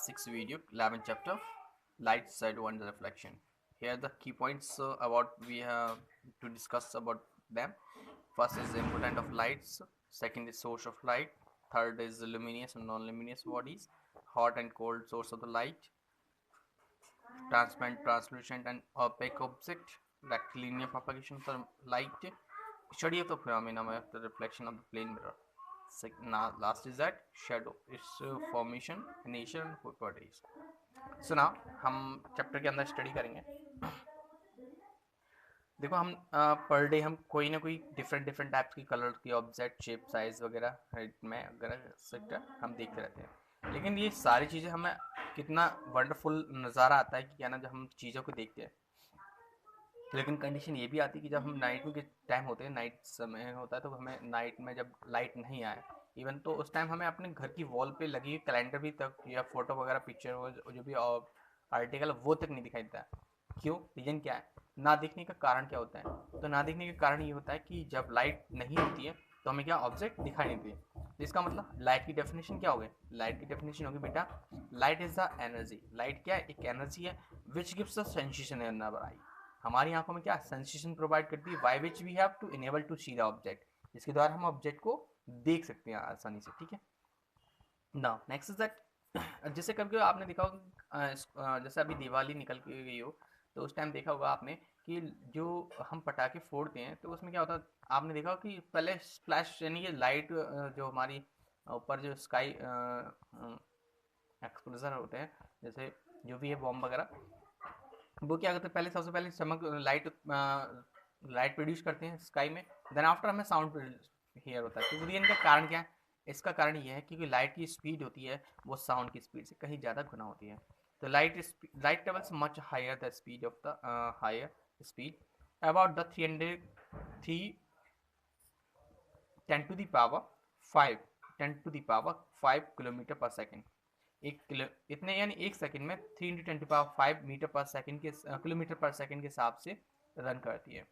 class 6 video 11th chapter light side one reflection. Here the key points about we have to discuss about them. First is the important of lights, second is source of light, third is the luminous and non-luminous bodies, hot and cold source of the light, transparent, translucent and opaque object, rectilinear propagation of the light, study of the phenomena of the reflection of the plane mirror. Now, last is that shadow, its formation, nature and properties. So now हम chapter के अंदर study करेंगे. देखो हम per day हम कोई ना कोई डिफरेंट डिफरेंट टाइप्स की कलर की ऑब्जेक्ट शेप साइज वगैरह हाइट में वगैरह सेक्टर हम देखते रहते हैं. लेकिन ये सारी चीज़ें हमें कितना वंडरफुल नज़ारा आता है कि क्या ना जब हम चीज़ों को देखते हैं. लेकिन कंडीशन ये भी आती है कि जब हम नाइट में के टाइम होते हैं, नाइट समय होता है, तो हमें नाइट में जब लाइट नहीं आए इवन तो उस टाइम हमें अपने घर की वॉल पे लगी हुई कैलेंडर भी तक या फोटो वगैरह पिक्चर हो जो भी आर्टिकल वो तक नहीं दिखाई देता है. क्यों? रीजन क्या है? ना देखने का कारण क्या होता है? तो ना देखने का कारण ये होता है कि जब लाइट नहीं होती है तो हमें क्या ऑब्जेक्ट दिखाई नहीं देती. इसका मतलब लाइट की डेफिनेशन क्या होगी? लाइट की डेफिनेशन होगी बेटा, light is the energy. Light क्या है? एक एनर्जी है which gives the sensation in our eye. हमारी आंखों में क्या सेंसेशन प्रोवाइड करती है, by which we have to enable to see the object, जिसके द्वारा हम ऑब्जेक्ट को देख सकते हैं आसानी से. ठीक है. नाउ नेक्स्ट इज दैट जैसे कभी आपने देखा होगा जैसे अभी दिवाली निकल के गई हो तो उस टाइम देखा होगा आपने कि जो हम पटाखे फोड़ते हैं तो उसमें क्या होता है, आपने देखा होगा कि पहले स्प्लैश यानी कि लाइट जो हमारी ऊपर जो स्काई एक्सप्लोजर होते हैं जैसे जो भी है बॉम्ब वगैरह, वो क्या करते हैं पहले सबसे पहले चमक लाइट प्रोड्यूस करते हैं स्काई में, देन आफ्टर हमें साउंड हियर होता है. तो रीजन का कारण क्या है? इसका कारण ये है क्योंकि लाइट की स्पीड होती है वो साउंड की स्पीड से कहीं ज़्यादा गुना होती है. तो light travels much higher the speed of the higher speed about the 10 to the power 5 kilometre per second. इतने यानी एक सेकंड में 3 × 10⁵ मीटर पर सेकंड के किलोमीटर पर सेकंड के हिसाब से रन करती है.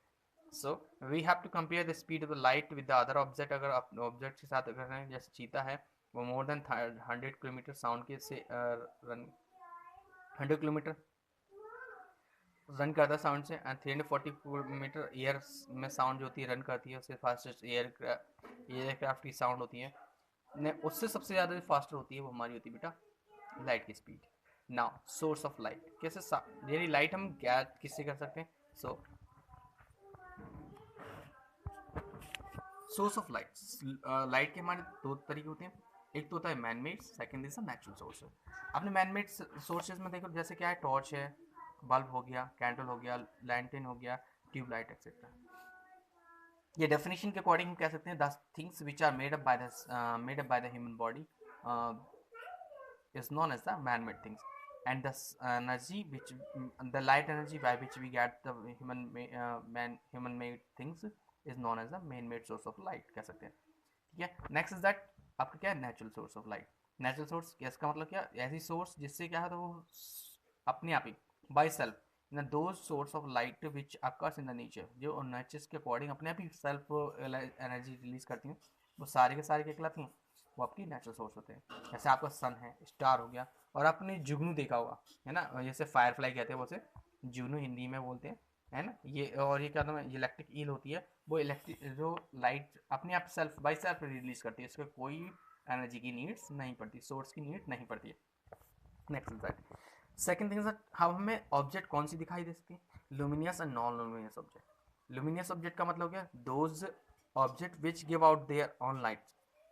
So we have to compare the speed of the light with the other object. अगर आप ऑब्जेक्ट के साथ अगर हैं जैसे चीता है वो मोर देन 100 किलोमीटर साउंड के से रन 100 किलोमीटर रन करता है साउंड से, एंड 340 किलोमीटर एयर में साउंड जो होती है रन करती है. उससे फास्टेस्ट एयरक्राफ्ट की साउंड होती है ने उससे सबसे ज़्यादा जो फास्टर होती है वो हमारी होती है बेटा लाइट की speed. Now source of light कैसे यानी लाइट हम क्या किससे कर सकते हैं? सो सोर्स ऑफ लाइट, लाइट के हमारे दो तरीके होते हैं. एक तो होता है man made, second is a natural source. आपने मैन मेड सोर्सेज में देखो जैसे क्या है, टॉर्च है, बल्ब हो गया, कैंडल हो गया, लैंटेन हो गया, ट्यूबलाइट एक्सेट्रा. ये डेफिनेशन के अकॉर्डिंग हम कह सकते हैं the things which are made up by the human body is known as the man-made things, and the energy which the light energy by which we get the human-made things is known as the man-made source of light कह सकते हैं. ठीक है. Next is that आपका क्या है natural source of light. Natural source इसका मतलब क्या, ऐसी सोर्स जिससे क्या है तो वो अपने आप ही by self those source of light which occurs in the nature, जो नेचर के अकॉर्डिंग अपने आप ही सेल्फ एनर्जी रिलीज करती हैं, वो सारे के सारे क्या कहलाती हैं? वो आपकी नेचुरल सोर्स होते हैं. जैसे आपका सन है, स्टार हो गया, और आपने जुगनू देखा होगा है ना, जैसे फायरफ्लाई कहते हैं, वो से जुगनू हिंदी में बोलते हैं है ना. ये और ये क्या नाम है, इलेक्ट्रिक ईल होती है, वो इलेक्ट्रिक जो लाइट अपने आप सेल्फ बाई सेल्फ रिलीज करती है, इसका कोई एनर्जी की नीड्स नहीं पड़ती, सोर्स की नीड नहीं पड़ती है. Next is that second thing हम हमें ऑब्जेक्ट कौन सी दिखाई दे सकती है? Luminous and non luminous object. Luminous object का मतलब क्या? Those object which give out their own light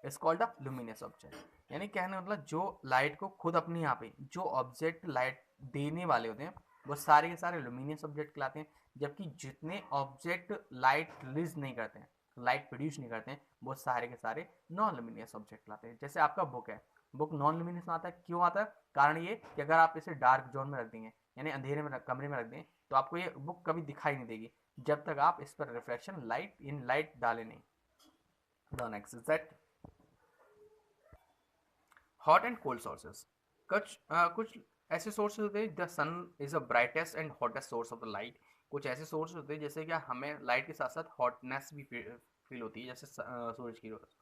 is called a luminous object. यानी कहने मतलब जो लाइट को खुद अपने यहाँ पे जो ऑब्जेक्ट लाइट देने वाले होते हैं वो सारे के सारे लुमिनियस ऑब्जेक्ट कहलाते हैं. जबकि जितने ऑब्जेक्ट लाइट रिलीज नहीं करते हैं, लाइट प्रोड्यूस नहीं करते हैं, वो सारे के सारे नॉन लुमिनियस ऑब्जेक्ट कहलाते हैं. जैसे आपका बुक है, बुक नॉन लुमिनियस में आता है. क्यों आता है? कारण ये कि अगर आप इसे डार्क जोन में रख देंगे यानी अंधेरे में कमरे में रख दें तो आपको ये बुक कभी दिखाई नहीं देगी जब तक आप इस पर रिफ्लेक्शन लाइट डाले नहीं. The next is that hot and cold sources. कुछ ऐसे सोर्सेज होते हैं, the sun is a brightest and hottest source of the light. कुछ ऐसे सोर्स होते हैं जैसे कि हमें लाइट के साथ साथ हॉटनेस भी फील होती है, जैसे सूरज की रोशनी.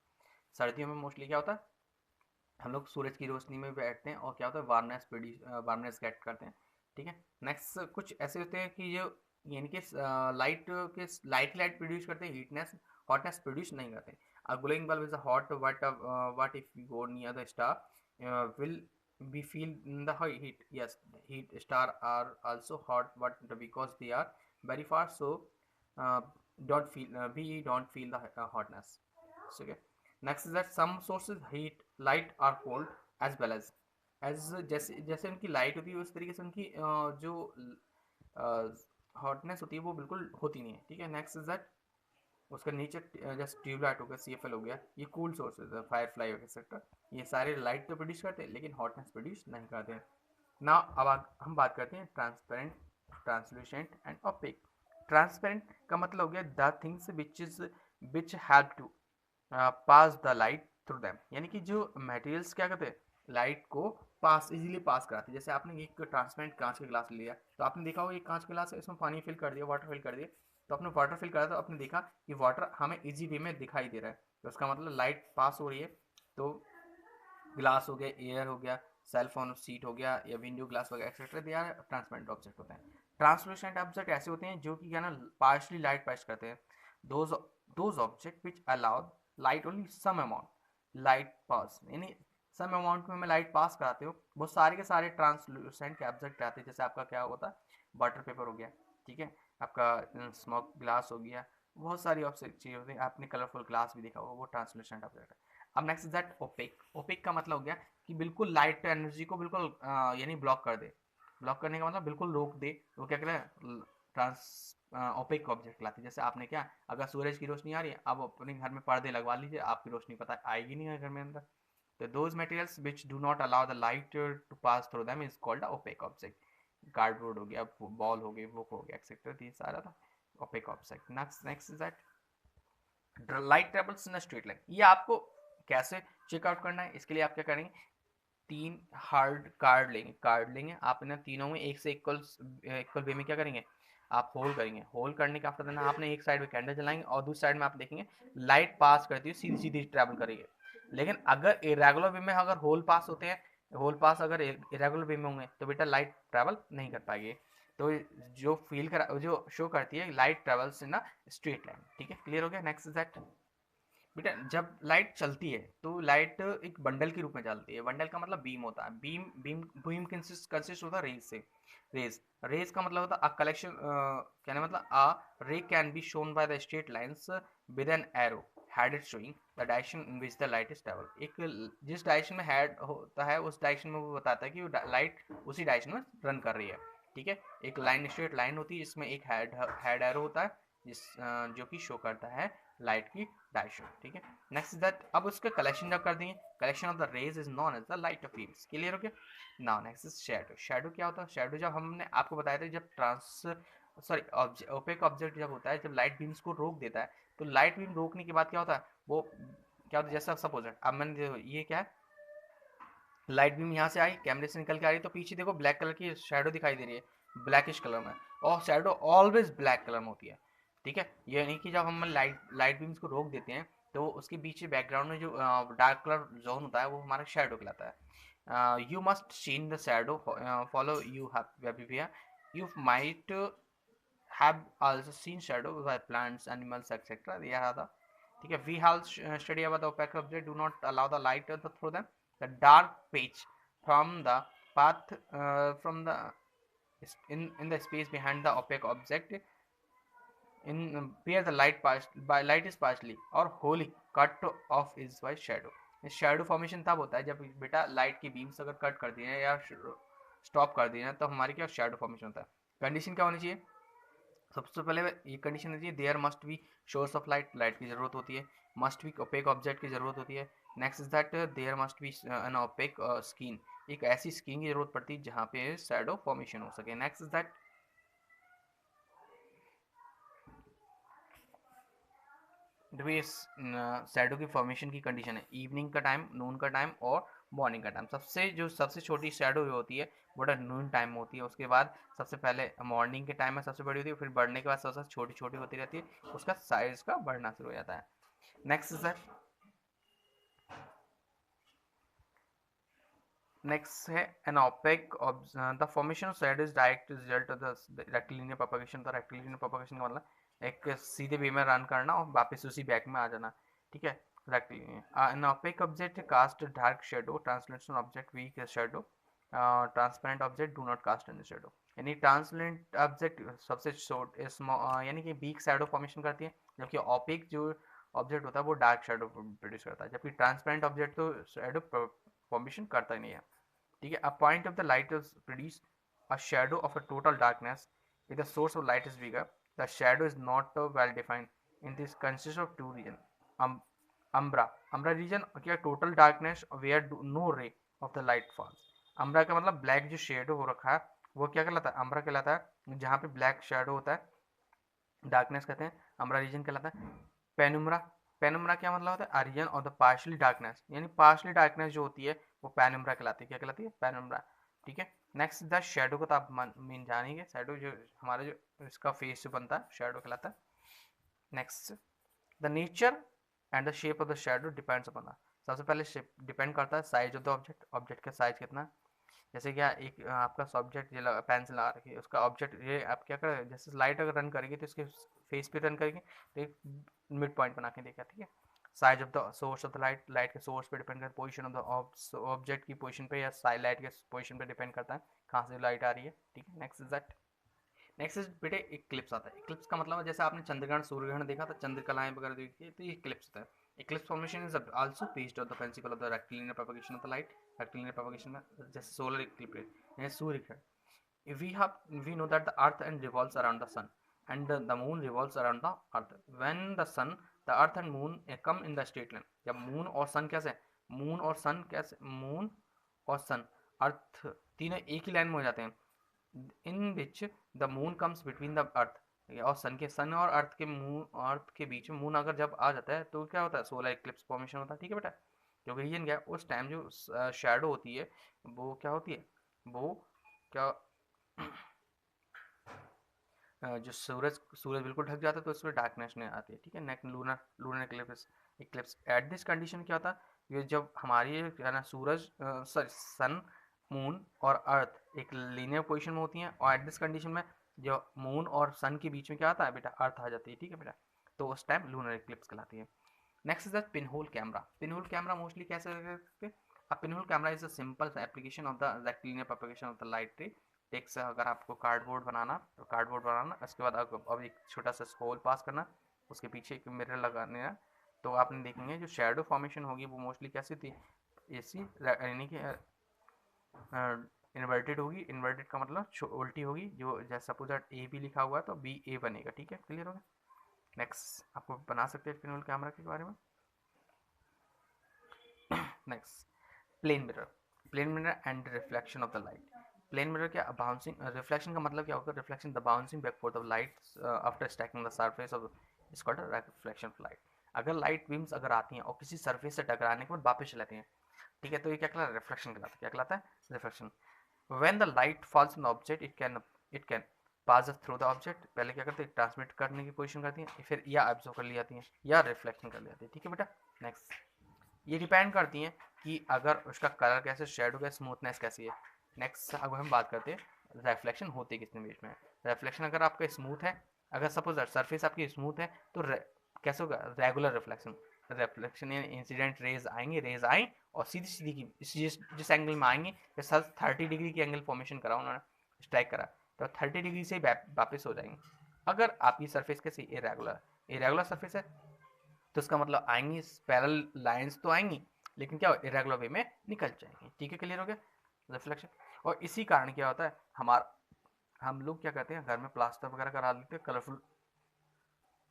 सर्दियों में मोस्टली क्या होता है, हम लोग सूरज की रोशनी में बैठते हैं और क्या होता है, वार्मनेस प्रोड्यूस, वार्मनेस गेट करते हैं। ठीक है, नेक्स्ट कुछ ऐसे होते हैं कि जो यानी कि लाइट के लाइट प्रोड्यूस करते हैं, हीटनेस हॉटनेस प्रोड्यूस नहीं करते। अ glowing bulb is a hot what if you go near the star will we feel the heat. Yes, heat star are also hot but because they are very far, so uh, don't feel we don't feel the hotness. So, okay, next is that some sources heat light or cold as well as जैसे जैसे उनकी light होती है उस तरीके से उनकी जो हॉटनेस होती है वो बिल्कुल होती नहीं है। ठीक है, नेक्स्ट इज दैट उसका नीचे जैसे ट्यूबलाइट हो गया, सीएफएल हो गया, ये कूल सोर्सेज है, फायरफ्लाई हो गया एक्सेट्रा, ये सारे लाइट तो प्रोड्यूस करते हैं लेकिन हॉटनेस प्रोड्यूस नहीं करते हैं ना। अब हम बात करते हैं transparent, translucent and opaque. Transparent का मतलब हो गया the things which help to pass the light through them, यानी कि जो मटेरियल्स क्या करते हैं, लाइट को पास इजीली पास कराते हैं। जैसे आपने एक ट्रांसपेरेंट कांच का गिलास लिया तो आपने देखा होगा एक कांच का गिलास है, इसमें पानी फिल कर दिया, वाटर फिल कर दिया, तो आपने वाटर फिल करा तो आपने देखा कि वाटर हमें इजी वे में दिखाई दे रहा है, तो उसका मतलब लाइट पास हो रही है। तो ग्लास हो गया, एयर हो गया, सेल फोन सीट हो गया या विंडो ग्लास वगैरह etcetera, they are transparent object होते हैं। ट्रांसलूसेंट ऑब्जेक्ट ऐसे होते हैं जो कि क्या ना पार्शली लाइट पास करते हैं। Those those object which allow light only some amount light pass, यानी सम अमाउंट में हमें लाइट पास कराते हो, वो सारे के सारे ट्रांसलूसेंट के ऑब्जेक्ट आते हैं। जैसे आपका क्या होता है, बटर पेपर हो गया, ठीक है, आपका स्मोक ग्लास हो गया, बहुत सारी ऑब्जेक्ट चीज़ होती है। आपने कलरफुल ग्लास भी देखा होगा, वो ट्रांसलूसेंट ऑब्जेक्ट है। अब next is that opaque. Opaque का मतलब हो गया कि बिल्कुल लाइट एनर्जी को बिल्कुल यानी ब्लॉक कर दे। ब्लॉक करने का मतलब बिल्कुल रोक दे, वो क्या करें, ट्रांस ओपेक ऑब्जेक्ट लाती है। जैसे आपने क्या, अगर सूरज की रोशनी आ रही है, आप अपने घर में पर्दे लगवा लीजिए, आपकी रोशनी पता आएगी नहीं घर में अंदर। तो those materials which do not allow the light to pass through them is called opaque object. Cardboard हो गया, बॉल हो गई, बुक हो गया एक्सेट्रा, ये सारा था opaque object. Next is that light travels in straight line. ये आपको कैसे चेकआउट करना है, इसके लिए आप क्या करेंगे, तीन हार्ड कार्ड लेंगे आप ना, तीनों में एक से इक्वल इक्वल वे में क्या करेंगे, आप होल करेंगे। होल करने के आफ्टर देना आपने एक साइड में कैंडल जलाएंगे और दूसरी साइड में आप देखेंगे लाइट पास करती हुई सीधी सीधी ट्रैवल करेगी। लेकिन अगर इरेगुलर वे में अगर होल पास होते हैं, होल पास अगर इरेगुलर वे में होंगे तो बेटा लाइट ट्रैवल नहीं कर पाएगी। तो जो फील करा जो शो करती है light travels in a straight line. ठीक है, क्लियर हो गया। नेक्स्ट इज दैट बेटा जब लाइट चलती है तो लाइट एक बंडल के रूप में चलती है। बंडल का मतलब बीम होता है, बीम बीम बीम कंसिस्ट होता है रेज से। रेज का मतलब होता है अ कलेक्शन, कहने मतलब अ रे can be shown by the straight lines with an arrow headed showing the direction in which the light is travel. एक जिस डायरेक्शन में हेड होता है उस डायरेक्शन में वो बताता है कि लाइट उसी डायरेक्शन में रन कर रही है। ठीक है, एक लाइन स्ट्रेट लाइन होती है जिसमें एक हेड एरो होता है जिस जो कि शो करता है लाइट की डायरेक्शन। ठीक है, नेक्स्ट इज दैट अब उसका कलेक्शन जब कर देंगे, collection of the rays is known as the light of beams. Clear हो गया। Now next is shadow. Shadow क्या होता है, शैडो जब हमने आपको बताया था जब ओपेक ऑब्जेक्ट जब होता है, जब लाइट बीम्स को रोक देता है, तो लाइट बीम रोकने के बाद क्या होता है, वो क्या होता है, जैसा सपोज अब मैंने ये क्या है, लाइट बीम यहाँ से आई, कैमरे से निकल के आ रही, तो पीछे देखो ब्लैक कलर की शैडो दिखाई दे रही है, ब्लैकिश कलर में, और शैडो ऑलवेज ब्लैक कलर में होती है। ठीक है, ये नहीं कि जब हम लाइट बीम्स को रोक देते हैं तो उसके पीछे बैकग्राउंड में जो डार्क कलर जोन होता है वो हमारा शैडो कहलाता है। You must seen the shadow follow you have you might have also seen shadow by plants, animals, etc. They are the, ठीक है, we have study about the opaque object do not allow the light through them. The dark patch from the path from the in the space behind the opaque object in where the light is partially or wholly cut off is by shadow. Shadow formation तब होता है जब बेटा light की beams अगर cut कर दी है या स्टॉप कर दी है तो हमारी क्या शैडो फॉर्मेशन होता है। कंडीशन क्या होनी चाहिए, सबसे पहले ये कंडीशन होती है there must be source of light, light की जरूरत होती है, मस्ट बी ओपेक ऑब्जेक्ट की जरूरत होती है। Next is that there must be an opaque skin, एक ऐसी स्किन की जरूरत पड़ती है जहाँ पे शैडो फॉर्मेशन हो सके। नेक्स्ट इज दैट शैडो की फॉर्मेशन की कंडीशन है इवनिंग का टाइम, नून का टाइम और मॉर्निंग का टाइम। सबसे छोटी शैडो होती है वो नून टाइम में होती है, उसके बाद सबसे पहले मॉर्निंग के टाइम में सबसे बड़ी होती है, फिर बढ़ने के बाद सबसे छोटी छोटी होती रहती है, उसका साइज का बढ़ना शुरू हो जाता है। नेक्स्ट इज दैट नेक्स्ट है an opaque the formation of shadow is direct result of the rectilinear propagation. तो रेक्टिलिनियर प्रोपगेशन का मतलब एक सीधे वे में रन करना और वापस उसी बैक में आ जाना, ठीक है। Rectilinear an opaque object cast dark shadow, translation object weak shadow, transparent object do not cast any shadow. यानी ट्रांसलेंट ऑब्जेक्ट सबसे शॉर्ट यानी कि वीक शेडो फॉर्मेशन करती है, जबकि ओपेक जो ऑब्जेक्ट होता है वो डार्क शेडो प्रोड्यूस करता है, जबकि ट्रांसपेरेंट ऑब्जेक्ट तो शेडो फॉर्मेशन करता ही नहीं है, ठीक है। A point of the light is produce a shadow of a total darkness. If the source of light is bigger, the shadow is not well defined. In this consists of two regions. Um, umbra region क्या total darkness where no ray of the light falls. umbra का मतलब black जो shadow हो रखा है वो क्या कहलाता है, umbra कहलाता है। जहाँ पे black shadow होता है darkness कहते हैं, umbra region कहलाता है। पेनुम्रा, पेनुम्रा क्या मतलब होता है, region of the partially darkness, यानी पार्शली डार्कनेस जो होती है वो पेनुम्रा कहलाती है। क्या कहलाती है, पेनुम्रा, ठीक है। नेक्स्ट द शेडो को तो आप मीन जानेंगे, शेडो जो हमारा जो इसका फेस जो बनता है शेडो कहलाता है। Next the nature and the shape of the shadow depends upon the, सबसे पहले शेप डिपेंड करता है size of the object, object का साइज कितना है। जैसे क्या एक आपका सब्जेक्ट ये पेंसिल आ रखी है, उसका ऑब्जेक्ट ये आप क्या करें, जैसे लाइट अगर रन करेगी तो इसके फेस पे रन करेगी तो एक मिड पॉइंट बना के देखा, ठीक है। Size of the source of the light, light के सोर्स पे डिपेंड करता है, पोजीशन ऑफ द ऑब्जेक्ट की पोजीशन पे या लाइट के पोजीशन पे डिपेंड करता है कहाँ से लाइट आ रही है, ठीक है। Next is that, next is बेटे इक्लिप्स आता है। इक्लिप्स का मतलब जैसे आपने चंद्रग्रहण सूर्यग्रहण देखा था, चंद्रकलाएं वगैरह देखी, तो ये इक्लिप्स होता है। Eclipse formation is also based on the principle of the rectilinear propagation of the light. Rectilinear propagation में जैसे सोलर इक्लिप्स यानी सूर्यग्रहण, we have we know that the earth and revolves around the sun and the moon revolves around the earth. When the sun, the earth and moon come in the straight line, जब moon और सन कैसे, moon और सन कैसे, moon और सन अर्थ तीनों एक ही line में हो जाते हैं, in which the moon comes between the earth, और सन के, सन और अर्थ के, मून अर्थ के बीच में मून अगर जब आ जाता है तो क्या होता है, सोलर इक्लिप्स फॉर्मेशन होता है, ठीक है बेटा। क्योंकि रीजन क्या, उस टाइम जो शैडो होती है वो क्या होती है, वो क्या जो सूरज सूरज बिल्कुल ढक जाता है तो उसमें डार्कनेस नहीं आती है, ठीक है। Next lunar, lunar Eclipse, Eclipse at this condition क्या होता है, ये जब हमारी क्या ना सूरज सॉरी सन, मून और अर्थ एक लीनियर पोजीशन में होती हैं, और एट दिस कंडीशन में जो मून और सन के बीच में क्या आता है बेटा, अर्थ आ जाती है, ठीक है बेटा। तो उस टाइम लूनर इक्लिप्स कहलाती है। Next is the pinhole camera. Pinhole camera mostly कैसे करते हैं, a pinhole camera is a simple application of the rectilinear propagation of the light ray। टेक्स अगर आपको कार्डबोर्ड बनाना तो कार्डबोर्ड बनाना, उसके बाद अब एक छोटा सा होल पास करना, उसके पीछे एक मिरर लगाने है, तो आपने देखेंगे जो शेडो फॉर्मेशन होगी वो मोस्टली कैसी थी, ऐसी यानी कि इन्वर्टेड होगी। इन्वर्टेड का मतलब उल्टी होगी, जो जैसे सपोज दैट ए बी लिखा हुआ है तो बी ए बनेगा, ठीक है, क्लियर हो गया। नेक्स्ट आपको बना सकते हैं पिनहोल कैमरा के बारे में। Next plane mirror, plane mirror and reflection of the light. Plane mirror क्या, बाउंसिंग, रिफ्लेक्शन का मतलब क्या होगा, reflection the bouncing back for the light after striking the surface of, is called reflection of light. अगर light beams अगर आती हैं और किसी सरफेस से टकराने के बाद वापस चले जाती हैं, ठीक है, तो ये क्या कहलाता है, रिफ्लेक्शन कहलाता है। क्या कहलाता है, reflection. When the light falls on the object it can pass through the object, पहले क्या करते हैं, ट्रांसमिट करने की पोजीशन करती है, फिर या एब्जॉर्ब कर ली जाती है या रिफ्लेक्शन कर ली जाती है, ठीक है बेटा। नेक्स्ट ये डिपेंड करती हैं कि अगर उसका कलर कैसे, शेडो का स्मूथनेस कैसी है। नेक्स्ट अब हम बात करते हैं रिफ्लेक्शन होती कितने बेस में। रिफ्लेक्शन अगर आपका स्मूथ है, अगर सपोज सरफेस आपकी स्मूथ है तो कैसे होगा, regular reflection. Reflection incident raise आएंगे, रेज आए और सीधी सीधी की जिस एंगल में आएंगे, जैसे 30 डिग्री की एंगल फॉर्मेशन करा उन्होंने, स्ट्राइक करा, तो 30 डिग्री से वापस हो जाएंगे। अगर आपकी सरफेस कैसी, इरेगुलर, इरेगुलर सरफेस है तो इसका मतलब आएंगी पैरेलल लाइंस तो आएंगी, लेकिन क्या इरेगुलर वे में निकल जाएंगी, ठीक है, क्लियर हो गया रिफ्लेक्शन। और इसी कारण क्या होता है, हमारा हम लोग क्या करते हैं घर में प्लास्टर वगैरह करा लेते हैं, कलरफुल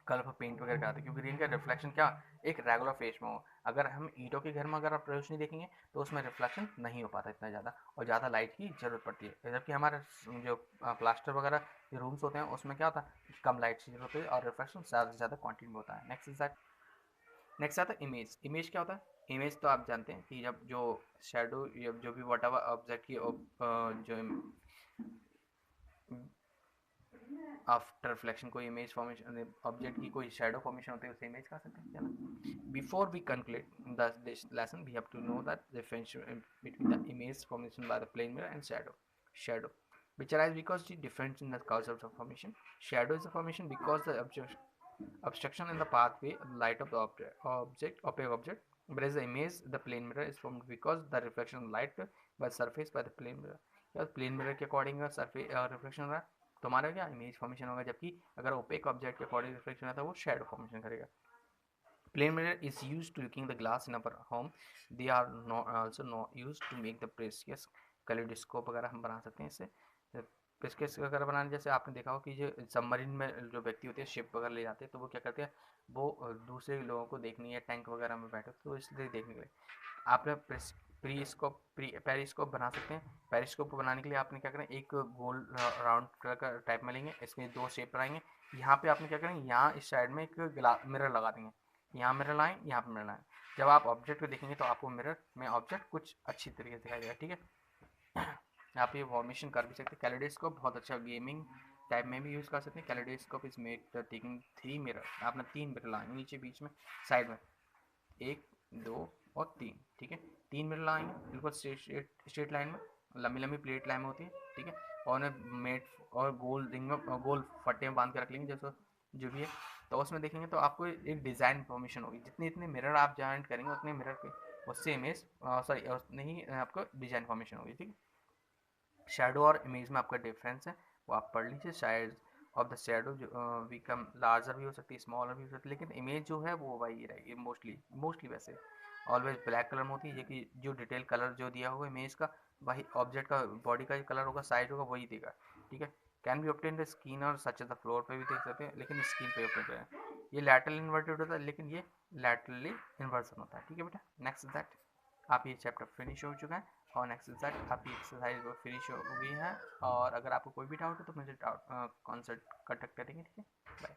कलरफुल पेंट वगैरह कराते हैं, क्योंकि रेन का रिफ्लेक्शन क्या एक रेगुलर फेस में हो। अगर हम ईंटों के घर में अगर आप रोशनी देखेंगे तो उसमें रिफ्लेक्शन नहीं हो पाता इतना ज़्यादा, और ज़्यादा लाइट की ज़रूरत पड़ती है, जबकि हमारे जो प्लास्टर वगैरह के रूम्स होते हैं उसमें क्या होता है, कम लाइट की जरूरत होती है और रिफ्लेक्शन ज़्यादा से ज़्यादा क्वांटिटी में होता है। नेक्स्ट इज दैट, नेक्स्ट आता है इमेज। इमेज क्या होता है, इमेज तो आप जानते हैं कि जब जो शेडो जो भी वट एवर ऑब्जेक्ट की जो आफ्टर रिफ्लेक्शन कोई इमेज फॉर्मेशन ऑब्जेक्ट की कोई शेडो फॉर्मेशन होती है उसे इमेज कह सकते हैं क्या ना। Before we conclude this lesson we have to know that difference between the image formation by the plane mirror and shadow which arise because the difference in the causes of formation. Shadow is a formation because the obstruction in the pathway of the light of the opaque object, whereas the image the plane mirror is formed because the reflection of light by surface by the plane mirror. या plane mirror के according surface reflection हो रहा है तो हमारा क्या image formation होगा, जबकि अगर ओपेक ऑब्जेक्ट के अकॉर्डिंग रिफ्लेक्शन होता है वो शेडो फॉर्मेशन करेगा. Plane mirror is used to looking the glass in our home. They are also used to make the precious kaleidoscope वगैरह हम बना सकते हैं इससे. प्रेस्केस वगैरह बनाने जैसे आपने देखा हो कि जो सबमरीन में जो व्यक्ति होते हैं शिप वगैरह ले जाते हैं तो वो क्या करते हैं, वो दूसरे लोगों को देखनी है टैंक वगैरह में बैठे तो इसलिए देखने के लिए आपने पेरिस्कोप बना सकते हैं. पेरिस्कोप बनाने के लिए आपने क्या करें, एक गोल राउंड कलर का टाइप में लेंगे, इसमें दो शेप बनाएंगे. यहाँ पे आपने क्या करेंगे, यहाँ इस साइड में एक मिरर लगा देंगे. यहाँ मिरर लाएं, यहाँ पर मिरर लाएं. जब आप ऑब्जेक्ट को देखेंगे तो आपको मिरर में ऑब्जेक्ट कुछ अच्छी तरीके से दिखाई देगा. ठीक है. आप ये फॉर्मेशन कर भी सकते हैं. कैलिडोस्कोप बहुत अच्छा गेमिंग टाइप में भी यूज़ कर सकते हैं. Kaleidoscope is made taking 3 mirror. आपने 3 मिरर लाएंगे नीचे बीच में साइड में 1 2 और 3. ठीक है. 3 मिरर लाएंगे बिल्कुल स्ट्रेट लाइन में, लंबी लंबी प्लेट लाइन में होती है. ठीक है. और उन्हें मेट और गोल रिंग गोल फट्टे में बांध के रख लेंगे जैसे जो भी है. तो उसमें देखेंगे तो आपको एक डिज़ाइन फॉर्मेशन होगी. जितने इतने मिरर आप जॉइंट करेंगे उतने मिरर के उससे इमेज सॉरी उतने ही आपको डिज़ाइन फॉर्मेशन होगी. ठीक है. शेडो और इमेज में आपका डिफरेंस है वो आप पढ़ लीजिए. साइज ऑफ द शेडो जो कम लार्जर भी हो सकती है, स्मॉलर भी हो सकती है, लेकिन इमेज जो है वो वही रहेगी मोस्टली वैसे ऑलवेज ब्लैक कलर में होती है. कि जो डिटेल कलर जो दिया होगा इमेज का वही ऑब्जेक्ट का बॉडी का कलर होगा, साइज होगा वही देगा. ठीक है. Can be obtain the skin और सच द फ्लोर पे भी देख सकते हैं, लेकिन स्किन पे ऑब्टेन है. ये लैटरल इन्वर्टेड होता है लेकिन ये लैटरली इन्वर्सन होता है. ठीक है बेटा. नेक्स्ट दैट आप ये चैप्टर फिनिश हो चुका है और नेक्स्ट दैट आपकी एक्सरसाइज वो फिनिश हो गई है. और अगर आपको कोई भी डाउट है तो मुझे डाउट कॉन्सल्ट कांटेक्ट करेंगे. ठीक है. बाय.